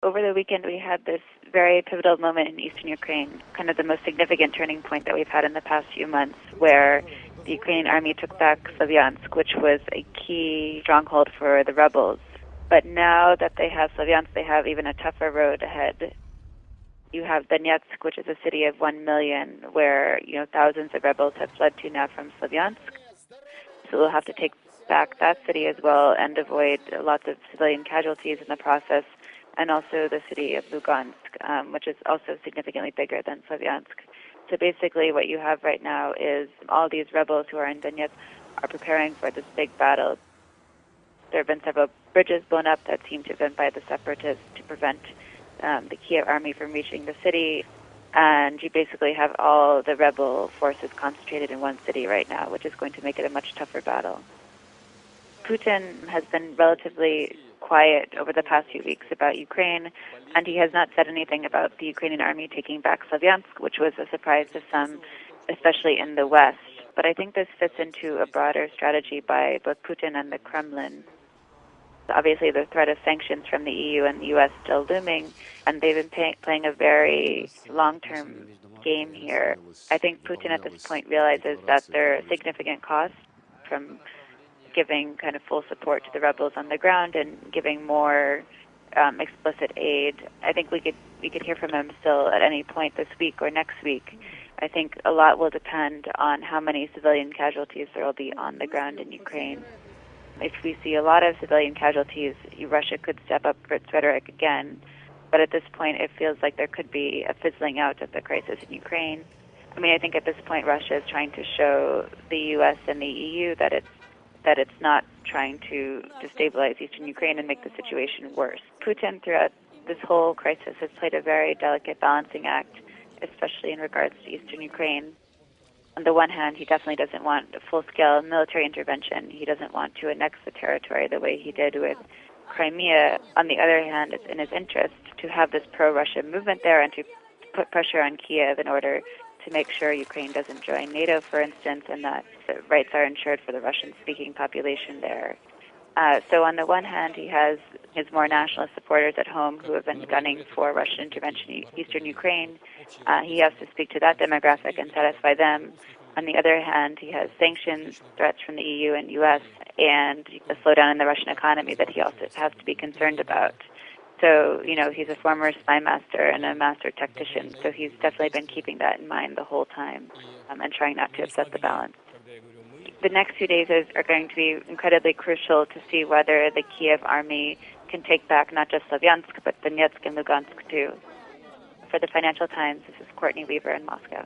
Over the weekend, we had this very pivotal moment in eastern Ukraine, kind of the most significant turning point that we've had in the past few months, where the Ukrainian army took back Slavyansk, which was a key stronghold for the rebels. But now that they have Slavyansk, they have even a tougher road ahead. You have Donetsk, which is a city of 1 million, where thousands of rebels have fled to now from Slavyansk. So they'll have to take back that city as well and avoid lots of civilian casualties in the process, and also the city of Lugansk, which is also significantly bigger than Slavyansk. So basically what you have right now is all these rebels who are in Donetsk are preparing for this big battle. There have been several bridges blown up that seem to have been by the separatists to prevent the Kiev army from reaching the city. And you basically have all the rebel forces concentrated in one city right now, which is going to make it a much tougher battle. Putin has been relatively quiet over the past few weeks about Ukraine, and he has not said anything about the Ukrainian army taking back Slavyansk, which was a surprise to some, especially in the West. But I think this fits into a broader strategy by both Putin and the Kremlin. Obviously, the threat of sanctions from the EU and the U.S. still looming, and they've been playing a very long-term game here. I think Putin at this point realizes that there are significant costs from giving kind of full support to the rebels on the ground and giving more explicit aid. I think we could hear from him still at any point this week or next week. I think a lot will depend on how many civilian casualties there will be on the ground in Ukraine. If we see a lot of civilian casualties, Russia could step up for its rhetoric again. But at this point, it feels like there could be a fizzling out of the crisis in Ukraine. I mean, I think at this point, Russia is trying to show the U.S. and the EU that it's not trying to destabilize eastern Ukraine and make the situation worse. Putin, throughout this whole crisis, has played a very delicate balancing act, especially in regards to eastern Ukraine. On the one hand, he definitely doesn't want a full-scale military intervention. He doesn't want to annex the territory the way he did with Crimea. On the other hand, it's in his interest to have this pro-Russia movement there and to put pressure on Kiev in order to make sure Ukraine doesn't join NATO, for instance, and that the rights are ensured for the Russian-speaking population there. So on the one hand, he has his more nationalist supporters at home who have been gunning for Russian intervention in eastern Ukraine. He has to speak to that demographic and satisfy them. On the other hand, he has sanctions, threats from the EU and US, and a slowdown in the Russian economy that he also has to be concerned about. So, he's a former spy master and a master tactician, so he's definitely been keeping that in mind the whole time and trying not to upset the balance. The next few days are going to be incredibly crucial to see whether the Kiev army can take back not just Slavyansk, but Donetsk and Lugansk too. For the Financial Times, this is Courtney Weaver in Moscow.